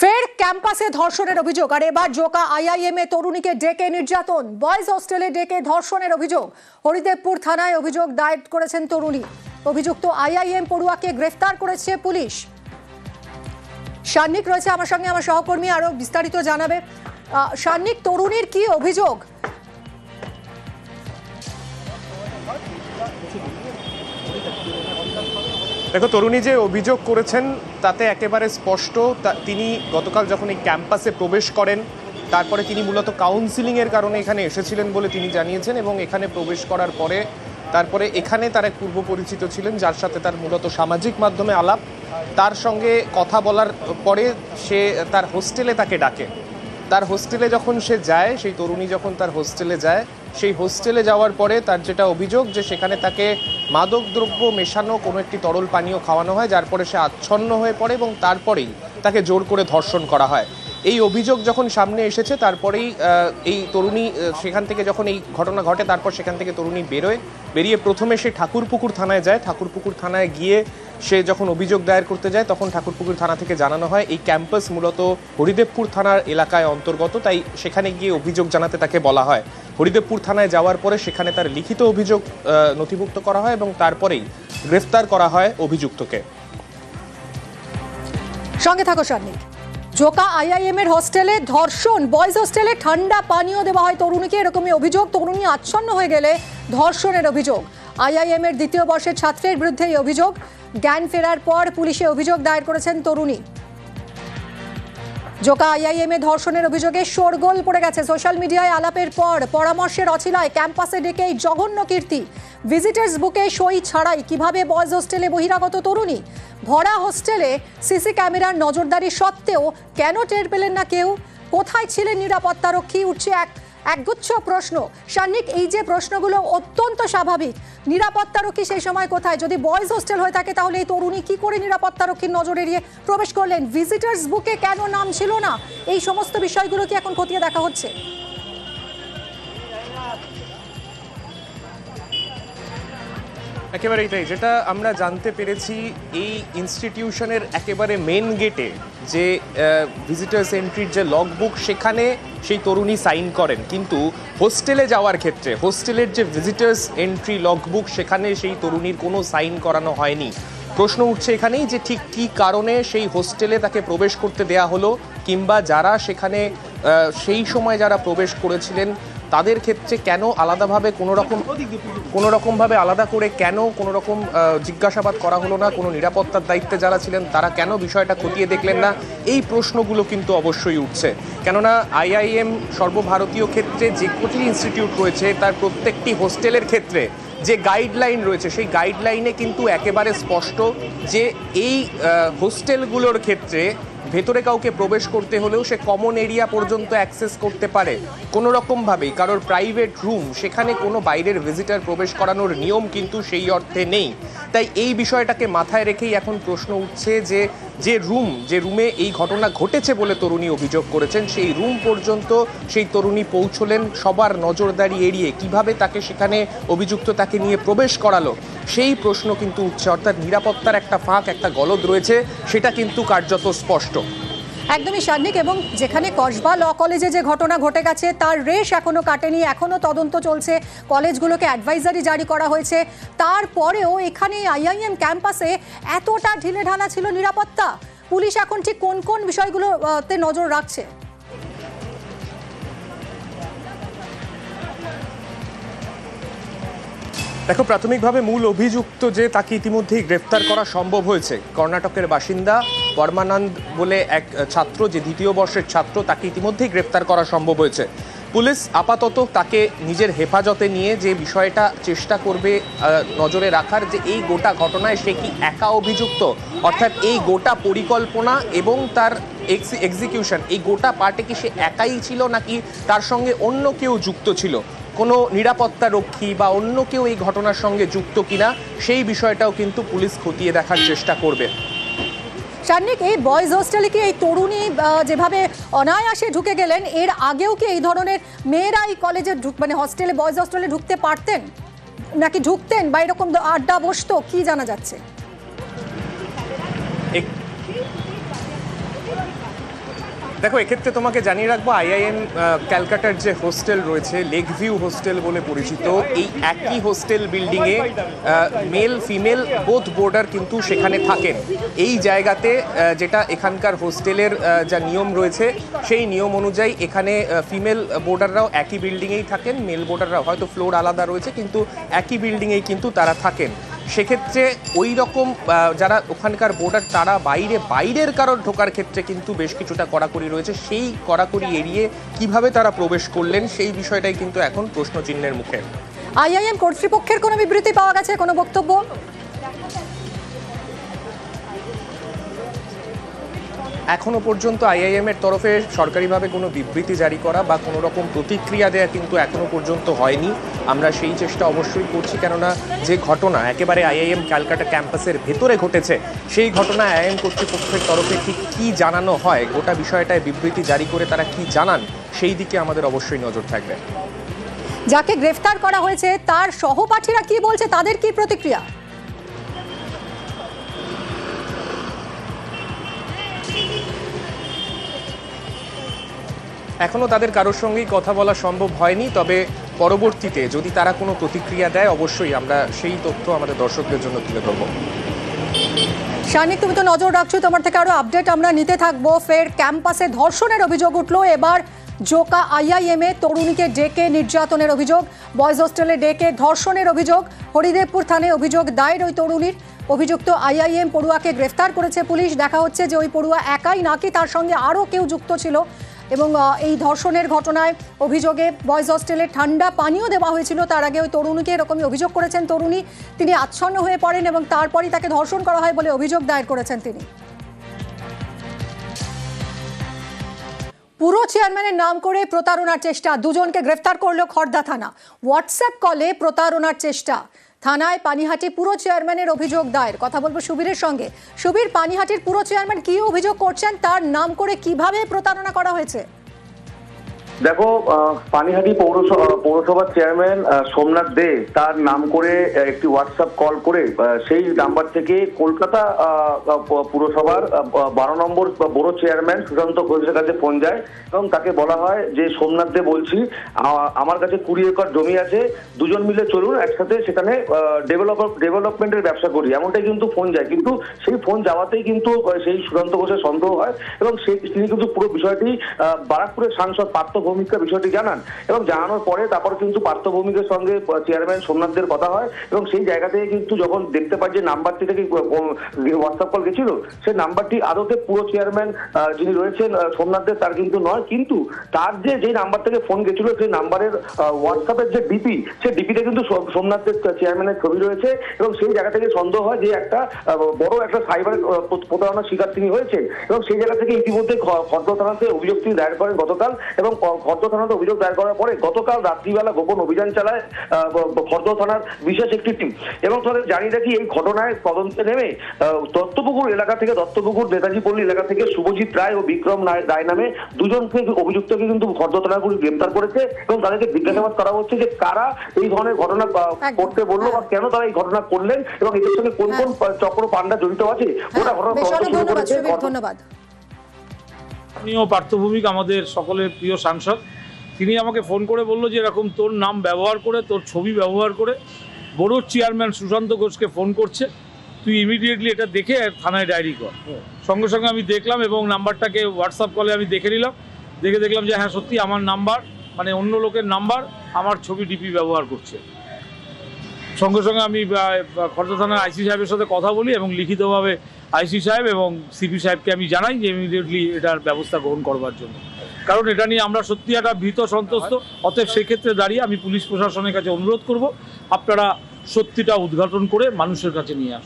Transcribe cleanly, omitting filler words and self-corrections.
ফের ক্যাম্পাসে ধর্ষণের অভিযোগ, আর এবার জোকা আইআইএম এ তরুণীকে ডেকে নির্যাতন, বয়েজ হোস্টেলে ডেকে ধর্ষণের অভিযোগ। হরিদেবপুর থানায় অভিযোগ দায়ের করেছেন তরুণী। অভিযুক্ত আইআইএম পড়ুয়াকে গ্রেফতার করেছে পুলিশ। সান্নিক রয়েছে আমার সঙ্গে, আমার সহকর্মী আরো বিস্তারিত জানাবে। সান্নিক, তরুণীর কি অভিযোগ? দেখো, তরুণী যে অভিযোগ করেছেন তাতে একেবারে স্পষ্ট। তিনি গতকাল যখন এই ক্যাম্পাসে প্রবেশ করেন, তারপরে তিনি মূলত কাউন্সিলিংয়ের কারণে এখানে এসেছিলেন বলে তিনি জানিয়েছেন, এবং এখানে প্রবেশ করার পরে তারপরে এখানে তার এক পূর্ব পরিচিত ছিলেন যার সাথে তার মূলত সামাজিক মাধ্যমে আলাপ। তার সঙ্গে কথা বলার পরে সে তার হোস্টেলে তাকে ডাকে। তার হোস্টেলে যখন সে যায়, সেই তরুণী যখন তার হোস্টেলে যায়, সেই হোস্টেলে যাওয়ার পরে তার যেটা অভিযোগ যে সেখানে তাকে মাদকদ্রব্য মেশানো কোনো একটি তরল পানীয় খাওয়ানো হয়, যার পরে সে আচ্ছন্ন হয়ে পড়ে এবং তারপরেই তাকে জোর করে ধর্ষণ করা হয়। এই অভিযোগ যখন সামনে এসেছে, তারপরেই এই তরুণী সেখান থেকে যখন এই ঘটনা ঘটে, তারপর সেখান থেকে তরুণী বেরিয়ে প্রথমে সে ঠাকুরপুকুর থানায় যায়। ঠাকুরপুকুর থানায় গিয়ে সে যখন অভিযোগ দায়ের করতে যায়, তখন ঠাকুরপুকুর থানা থেকে জানানো হয় এই ক্যাম্পাস মূলত হরিদেবপুর থানার এলাকায় অন্তর্গত, তাই সেখানে গিয়ে অভিযোগ জানাতে তাকে বলা হয়। হরিদেবপুর থানায় যাওয়ার পরে সেখানে তার লিখিত অভিযোগ নথিভুক্ত করা হয় এবং তারপরেই গ্রেফতার করা হয় অভিযুক্তকে। সঙ্গে থাকো সান্নিক। জোকা আইআইএম এর হোস্টেলে ধর্ষণ, বয়েজ হোস্টেলে ঠান্ডা পানীয় দেওয়া হয় তরুণীকে, এরকমই অভিযোগ। তরুণী আচ্ছন্ন হয়ে গেলে ধর্ষণের অভিযোগ। আইআইএম এর দ্বিতীয় বর্ষের ছাত্রের বিরুদ্ধে এই অভিযোগ। জ্ঞান ফেরার পর পুলিশে অভিযোগ দায়ের করেছেন তরুণী। জোকা আইআইএম এ ধর্ষণের অভিযোগে শোরগোল পড়ে গেছে সোশ্যাল মিডিয়ায়। আলাপের পর পরামর্শের অছিলায় ক্যাম্পাসে ডেকে এই জঘন্য কীর্তি। ভিজিটার্স বুকে সই ছাড়াই কিভাবে বয়েজ হোস্টেলে বহিরাগত তরুণী? ভরা হোস্টেলে সিসি ক্যামেরার নজরদারি সত্ত্বেও কেন টের পেলেন না কেউ? কোথায় ছিলেন নিরাপত্তারক্ষী? উঠছে একগুচ্ছ প্রশ্ন। সান্নিক, এই যে প্রশ্নগুলো অত্যন্ত স্বাভাবিক। নিরাপত্তারক্ষী সেই সময় কোথায়? যদি বয়েজ হোস্টেল হয়ে থাকে তাহলে এই তরুণী কি করে নিরাপত্তারক্ষীর নজর এড়িয়ে প্রবেশ করলেন? ভিজিটার্স বুকে কেন নাম ছিল না? এই সমস্ত বিষয়গুলো কি এখন খতিয়ে দেখা হচ্ছে? একেবারেই তাই। যেটা আমরা জানতে পেরেছি, এই ইনস্টিটিউশনের একেবারে মেন গেটে যে ভিজিটার্স এন্ট্রির যে লগবুক, সেখানে সেই তরুণী সাইন করেন, কিন্তু হোস্টেলে যাওয়ার ক্ষেত্রে হোস্টেলের যে ভিজিটার্স এন্ট্রি লগবুক, সেখানে সেই তরুণীর কোনো সাইন করানো হয়নি। প্রশ্ন উঠছে এখানেই যে ঠিক কী কারণে সেই হোস্টেলে তাকে প্রবেশ করতে দেয়া হলো, কিংবা যারা সেখানে সেই সময় যারা প্রবেশ করেছিলেন তাদের ক্ষেত্রে কেন আলাদাভাবে কোনো রকমভাবে আলাদা করে কেন কোনো রকম জিজ্ঞাসাবাদ করা হলো না? কোনো নিরাপত্তার দায়িত্বে যারা ছিলেন তারা কেন বিষয়টা খতিয়ে দেখলেন না? এই প্রশ্নগুলো কিন্তু অবশ্যই উঠছে, কেননা আইআইএম সর্বভারতীয় ক্ষেত্রে যে কটি ইনস্টিটিউট রয়েছে তার প্রত্যেকটি হোস্টেলের ক্ষেত্রে যে গাইডলাইন রয়েছে, সেই গাইডলাইনে কিন্তু একেবারে স্পষ্ট যে এই হোস্টেলগুলোর ক্ষেত্রে ভেতরে কাউকে প্রবেশ করতে হলেও সে কমন এরিয়া পর্যন্ত অ্যাক্সেস করতে পারে। কোনো রকমভাবেই কারোর প্রাইভেট রুম, সেখানে কোনো বাইরের ভিজিটার প্রবেশ করানোর নিয়ম কিন্তু সেই অর্থে নেই। তাই এই বিষয়টাকে মাথায় রেখেই এখন প্রশ্ন উঠছে যে রুমে এই ঘটনা ঘটেছে বলে তরুণী অভিযোগ করেছেন, সেই রুম পর্যন্ত সেই তরুণী পৌঁছলেন সবার নজরদারি এড়িয়ে। কিভাবে তাকে সেখানে অভিযুক্ত তাকে নিয়ে প্রবেশ করালো, সেই প্রশ্ন কিন্তু উঠছে। অর্থাৎ নিরাপত্তার একটা ফাঁক, একটা গলদ রয়েছে, সেটা কিন্তু কার্যত স্পষ্ট। একদমই সান্নিক, এবং যেখানে কসবা ল কলেজে যে ঘটনা ঘটে গেছে তার রেশ এখনো কাটেনি, এখনো তদন্ত চলছে, কলেজগুলোকে অ্যাডভাইজারি জারি করা হয়েছে, তারপরেও এখানে আইআইএম ক্যাম্পাসে এতটা ঢিলেঢালা ছিল নিরাপত্তা। পুলিশ এখন ঠিক কোন কোন বিষয়গুলোতে নজর রাখছে? দেখো, প্রাথমিকভাবে মূল অভিযুক্ত যে তাকে ইতিমধ্যেই গ্রেফতার করা সম্ভব হয়েছে, কর্ণাটকের বাসিন্দা পরমানন্দ বলে এক ছাত্র, যে দ্বিতীয় বর্ষের ছাত্র, তাকে ইতিমধ্যেই গ্রেফতার করা সম্ভব হয়েছে। পুলিশ আপাতত তাকে নিজের হেফাজতে নিয়ে যে বিষয়টা চেষ্টা করবে নজরে রাখার, যে এই গোটা ঘটনায় সে কি একা অভিযুক্ত, অর্থাৎ এই গোটা পরিকল্পনা এবং তার এক্সিকিউশন, এই গোটা পার্টে কি সে একাই ছিল নাকি তার সঙ্গে অন্য কেউ যুক্ত ছিল, কোনো নিরাপত্তা রক্ষী বা অন্য কেউ এই ঘটনার সঙ্গে যুক্ত কিনা, সেই বিষয়টাও কিন্তু পুলিশ খতিয়ে দেখার চেষ্টা করবে। সান্নিক, এই বয়েজ হোস্টেলে কি এই তরুণী যেভাবে অনায়াসে ঢুকে গেলেন, এর আগেও কি এই ধরনের মেয়েরা এই কলেজে মানে হোস্টেলে, বয়েজ হোস্টেলে ঢুকতে পারতেন নাকি ঢুকতেন, বা এরকম আড্ডা বসতো, কি জানা যাচ্ছে? দেখো, এক্ষেত্রে তোমাকে জানিয়ে রাখবো, আইআইএম ক্যালকাটার যে হোস্টেল রয়েছে, লেক ভিউ হোস্টেল বলে পরিচিত, এই একই হোস্টেল বিল্ডিংয়ে মেল ফিমেল বোথ বোর্ডার কিন্তু সেখানে থাকেন। এই জায়গাতে যেটা এখানকার হোস্টেলের যা নিয়ম রয়েছে, সেই নিয়ম অনুযায়ী এখানে ফিমেল বোর্ডাররাও একই বিল্ডিংয়েই থাকেন, মেল বোর্ডাররাও হয়তো ফ্লোর আলাদা রয়েছে কিন্তু একই বিল্ডিংয়েই কিন্তু তারা থাকেন। সেক্ষেত্রে ওই রকম যারা ওখানকার বোর্ডার তারা বাইরের কারোর ঢোকার ক্ষেত্রে কিন্তু বেশ কিছুটা কড়াকড়ি রয়েছে। সেই কড়াকড়ি এড়িয়ে কিভাবে তারা প্রবেশ করলেন সেই বিষয়টাই কিন্তু এখন প্রশ্নচিহ্নের মুখে। আইআইএম কর্তৃপক্ষের কোনো বিবৃতি পাওয়া গেছে, কোনো বক্তব্য? এখনো পর্যন্ত আইআইএম এর তরফে সরকারিভাবে কোনো বিবৃতি জারি করা বা কোনো রকম প্রতিক্রিয়া দেওয়া কিন্তু এখনো পর্যন্ত হয়নি। আমরা সেই চেষ্টা অবশ্যই করছি, কেননা যে ঘটনা একেবারে আইআইএম ক্যালকাটা ক্যাম্পাসের ভেতরে ঘটেছে, সেই ঘটনায় আইআইএম কর্তৃপক্ষের তরফে ঠিক কী জানানো হয়, গোটা বিষয়টায় বিবৃতি জারি করে তারা কি জানান, সেই দিকে আমাদের অবশ্যই নজর থাকবে। যাকে গ্রেফতার করা হয়েছে তার সহপাঠীরা কি বলছে, তাদের কি প্রতিক্রিয়া? এখনও তাদের কারোর সঙ্গেই কথা বলা সম্ভব হয়নি, তবে পরবর্তীতে যদি তারা কোনো প্রতিক্রিয়া দেয় অবশ্যই আমরা সেই তথ্য আমাদের দর্শকদের জন্য তুলে ধরব। শানিক, তুমি তো নজর রাখছো, তোমার থেকে আরো আপডেট আমরা নিতে থাকবো। ফের ক্যাম্পাসে ধর্ষণের অভিযোগ উঠলো, এবার জোকা আইআইএমে তরুণীকে ডেকে নির্যাতনের অভিযোগ, বয়েজ হোস্টেলে ডেকে ধর্ষণের অভিযোগ। হরিদেবপুর থানায় অভিযোগ দায়ের ওই তরুণীর। অভিযুক্ত আইআইএম পড়ুয়াকে গ্রেফতার করেছে পুলিশ। দেখা হচ্ছে যে ওই পড়ুয়া একাই নাকি তার সঙ্গে আরও কেউ যুক্ত ছিল, এবং এই ধর্ষণের ঘটনায় অভিযোগে বয়েজ হোস্টেলে ঠান্ডা পানীয় দেওয়া হয়েছিল। তার আগে ওই তরুণীকে এরকমই অভিযোগ করেছেন তরুণী। তিনি আচ্ছন্ন হয়ে পড়েন এবং তারপরই তাকে ধর্ষণ করা হয় বলে অভিযোগ দায়ের করেছেন তিনি। পুরো চেয়ারম্যানের নাম করে প্রতারণার চেষ্টা, দুজনকে গ্রেফতার করল খড়দা থানা। হোয়াটসঅ্যাপ কলে প্রতারণার চেষ্টা, থানায় পানিহাটি পুরো চেয়ারম্যানের অভিযোগ দায়ের। কথা বলবো সুবীরের সঙ্গে। সুবীর, পানিহাটির পুরো চেয়ারম্যান কি অভিযোগ করছেন, তার নাম করে কিভাবে প্রতারণা করা হয়েছে? দেখো, পানিহাটি পৌরসভার চেয়ারম্যান সোমনাথ দে তার নাম করে একটি হোয়াটসঅ্যাপ কল করে সেই নাম্বার থেকে কলকাতা পুরসভার 12 নম্বর বড় চেয়ারম্যান সুশান্ত ঘোষের কাছে ফোন যায় এবং তাকে বলা হয় যে সোমনাথ দে বলছি, আমার কাছে 20 একর জমি আছে, দুজন মিলে চলুন একসাথে সেখানে ডেভেলপমেন্টের ব্যবসা করি, এমনটাই কিন্তু ফোন যায়। কিন্তু সেই ফোন যাওয়াতেই কিন্তু সেই সুশান্ত ঘোষের সন্দেহ হয় এবং তিনি কিন্তু পুরো বিষয়টি বারাকপুরের সাংসদ পার্থ ভৌমিককে বিষয়টি জানান এবং জানানোর পরে তারপর কিন্তু পার্থ ভৌমিকের সঙ্গে চেয়ারম্যান সোমনাথদের কথা হয় এবং সেই জায়গা থেকে কিন্তু যখন দেখতে পায় যে নাম্বারটি থেকে হোয়াটসঅ্যাপ কল গেছিল, সেই নাম্বারটি আদতে পুরো চেয়ারম্যান যিনি রয়েছেন সোমনাথদের তার কিন্তু নয়, কিন্তু তার যে নাম্বার থেকে ফোন গেছিল সেই নাম্বারের হোয়াটসঅ্যাপের যে ডিপি, সেই ডিপিতে কিন্তু সোমনাথদের চেয়ারম্যানের ছবি রয়েছে এবং সেই জায়গা থেকে সন্দেহ হয় যে একটা বড় একটা সাইবার প্রতারণার শিকার তিনি হয়েছেন এবং সেই জায়গা থেকে ইতিমধ্যে খড়দা থানাতে অভিযোগ তিনি দায়ের করেন গতকাল এবং খড়দা থানাতে অভিযোগ দায়ের করার পরে গতকাল রাত্রিবেলা গোপন অভিযান চালায় খড়দা থানার বিশেষ একটি টিম এবং তাদের জানিয়ে রাখি এই ঘটনায় তদন্তে নেমে দত্তপুকুর এলাকা থেকে, দত্তপুকুর নেতাজি পল্লী এলাকা থেকে শুভজিৎ রায় ও বিক্রম রায় নামে দুজনকে অভিযুক্তকে কিন্তু খড়দা থানা পুলিশ গ্রেপ্তার করেছে এবং তাদেরকে জিজ্ঞাসাবাদ করা হচ্ছে যে কারা এই ধরনের ঘটনা করতে বললো বা কেন তারা এই ঘটনা করলেন এবং এদের সঙ্গে কোন কোন চক্র পান্ডা জড়িত আছে ওটা ঘটনা শুরু করেছে। ধন্যবাদ। আপনিও পার্থ ভৌমিক আমাদের সকলের প্রিয় সাংসদ, তিনি আমাকে ফোন করে বললো যে এরকম তোর নাম ব্যবহার করে, তোর ছবি ব্যবহার করে বড় চেয়ারম্যান সুশান্ত ঘোষকে ফোন করছে, তুই ইমিডিয়েটলি এটা দেখে থানায় ডায়েরি কর। সঙ্গে সঙ্গে আমি দেখলাম এবং নাম্বারটাকে হোয়াটসঅ্যাপ কলে আমি দেখে নিলাম, দেখলাম যে হ্যাঁ সত্যি আমার নাম্বার, মানে অন্য লোকের নাম্বার আমার ছবি ডিপি ব্যবহার করছে। সঙ্গে সঙ্গে আমি খড়দা থানার আইসি সাহেবের সাথে কথা বলি এবং লিখিতভাবে আইসি সাহেব এবং সিপি সাহেবকে আমি জানাই যে ইমিডিয়েটলি এটার ব্যবস্থা গ্রহণ করবার জন্য, কারণ এটা নিয়ে আমরা সত্যি একটা ভীত সন্ত্রস্ত। অতএব সেক্ষেত্রে দাঁড়িয়ে আমি পুলিশ প্রশাসনের কাছে অনুরোধ করব, আপনারা সত্যিটা উদ্ঘাটন করে মানুষের কাছে নিয়ে আসুন।